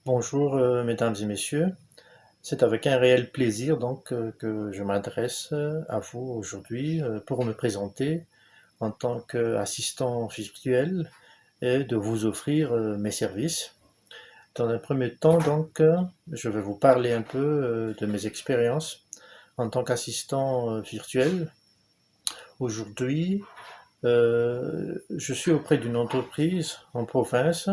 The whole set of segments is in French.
Bonjour, mesdames et messieurs. C'est avec un réel plaisir que je m'adresse à vous aujourd'hui pour me présenter en tant qu'assistant virtuel et de vous offrir mes services. Dans un premier temps, je vais vous parler un peu de mes expériences en tant qu'assistant virtuel. Aujourd'hui, je suis auprès d'une entreprise en province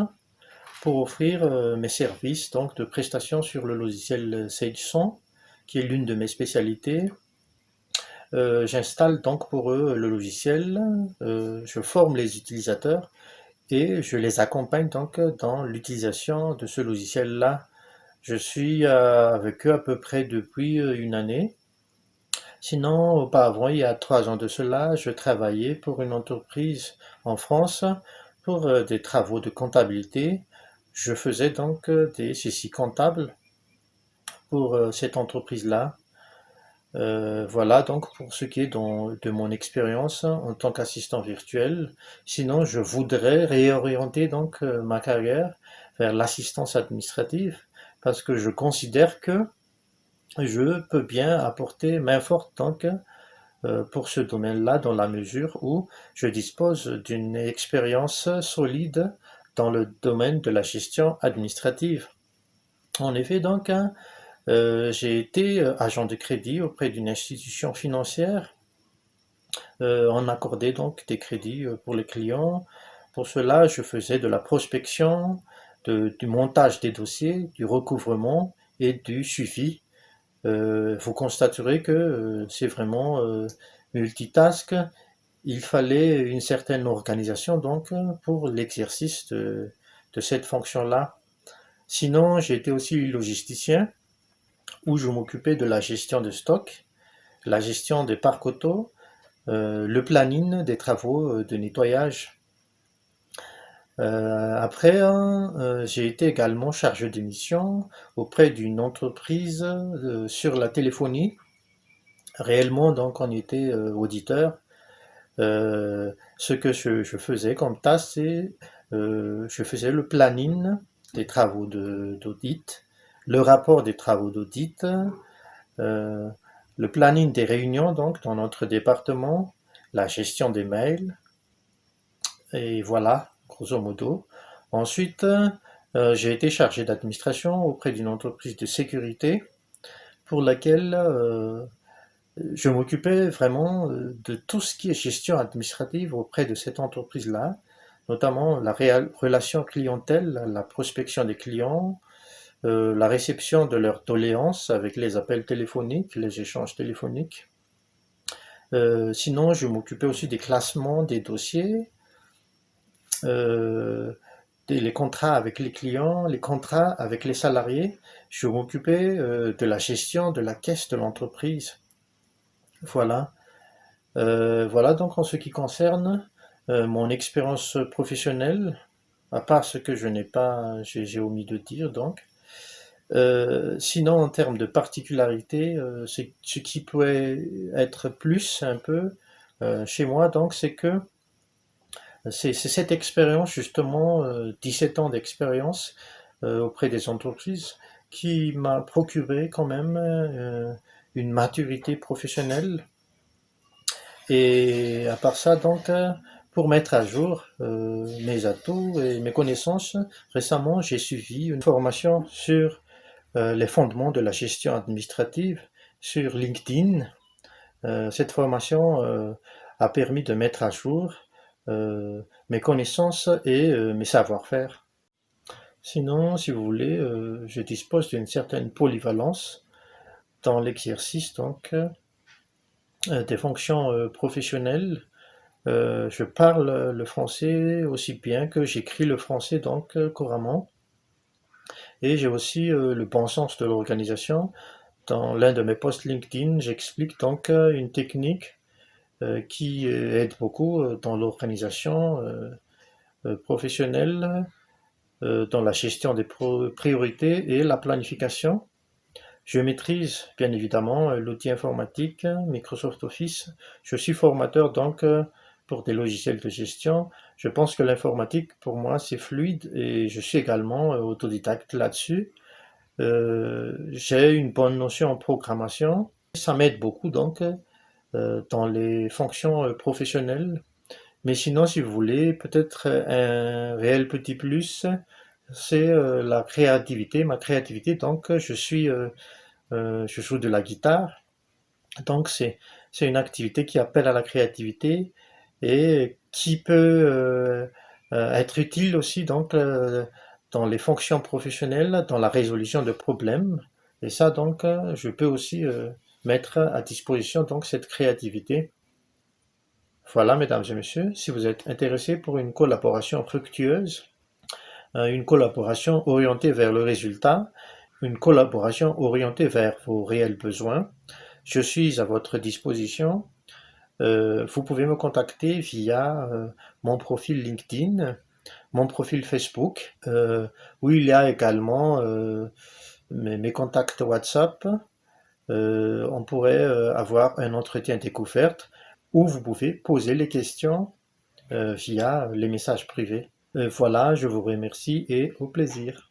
pour offrir mes services de prestation sur le logiciel Sage 100, qui est l'une de mes spécialités. J'installe donc pour eux le logiciel, je forme les utilisateurs et je les accompagne dans l'utilisation de ce logiciel-là. Je suis avec eux à peu près depuis une année. Sinon, auparavant, il y a 3 ans de cela, je travaillais pour une entreprise en France pour des travaux de comptabilité. Je faisais des saisies comptables pour cette entreprise-là. Voilà donc pour ce qui est de mon expérience en tant qu'assistant virtuel. Sinon, je voudrais réorienter ma carrière vers l'assistance administrative parce que je considère que je peux bien apporter main forte pour ce domaine-là dans la mesure où je dispose d'une expérience solide dans le domaine de la gestion administrative. En effet, j'ai été agent de crédit auprès d'une institution financière. On accordait donc des crédits pour les clients. Pour cela, je faisais de la prospection, du montage des dossiers, du recouvrement et du suivi. Vous constaterez que c'est vraiment multitask. Il fallait une certaine organisation pour l'exercice de cette fonction-là. Sinon, j'ai été aussi logisticien où je m'occupais de la gestion de stock, la gestion des parcs auto, le planning des travaux de nettoyage. J'ai été également chargé de mission auprès d'une entreprise sur la téléphonie. Réellement, donc, on était auditeur. Ce que je faisais comme tâche, c'est je faisais le planning des travaux d'audit, le rapport des travaux d'audit, euh, le planning des réunions donc dans notre département, la gestion des mails, et voilà, grosso modo. Ensuite, j'ai été chargé d'administration auprès d'une entreprise de sécurité pour laquelle je m'occupais vraiment de tout ce qui est gestion administrative auprès de cette entreprise-là, notamment la relation clientèle, la prospection des clients, la réception de leurs doléances avec les appels téléphoniques, les échanges téléphoniques. Sinon, je m'occupais aussi des classements des dossiers, euh, les contrats avec les clients, les contrats avec les salariés. Je m'occupais de la gestion de la caisse de l'entreprise. Voilà. Voilà donc en ce qui concerne mon expérience professionnelle, à part ce que je n'ai pas, j'ai omis de dire donc. Sinon, en termes de particularité, ce qui pourrait être plus un peu chez moi, donc, c'est que c'est cette expérience, justement, 17 ans d'expérience auprès des entreprises, qui m'a procuré quand même une maturité professionnelle. Et à part ça, pour mettre à jour mes atouts et mes connaissances, récemment, j'ai suivi une formation sur les fondements de la gestion administrative sur LinkedIn. Cette formation a permis de mettre à jour mes connaissances et mes savoir-faire. Sinon, si vous voulez, je dispose d'une certaine polyvalence dans l'exercice des fonctions professionnelles. Je parle le français aussi bien que j'écris le français couramment, et j'ai aussi le bon sens de l'organisation. Dans l'un de mes posts LinkedIn, j'explique une technique qui aide beaucoup dans l'organisation professionnelle, dans la gestion des priorités et la planification. Je maîtrise bien évidemment l'outil informatique Microsoft Office. Je suis formateur pour des logiciels de gestion. Je pense que l'informatique, pour moi, c'est fluide et je suis également autodidacte là-dessus. J'ai une bonne notion en programmation. Ça m'aide beaucoup donc dans les fonctions professionnelles. Mais sinon, si vous voulez, peut-être un réel petit plus, c'est la créativité, ma créativité. Donc, je joue de la guitare. Donc, c'est une activité qui appelle à la créativité et qui peut être utile aussi donc dans les fonctions professionnelles, dans la résolution de problèmes. Et ça, donc, je peux aussi mettre à disposition donc cette créativité. Voilà, mesdames et messieurs, si vous êtes intéressés pour une collaboration fructueuse, une collaboration orientée vers le résultat, une collaboration orientée vers vos réels besoins, je suis à votre disposition. Vous pouvez me contacter via mon profil LinkedIn, mon profil Facebook, où il y a également mes contacts WhatsApp. On pourrait avoir un entretien découverte où vous pouvez poser les questions via les messages privés. Voilà, je vous remercie et au plaisir.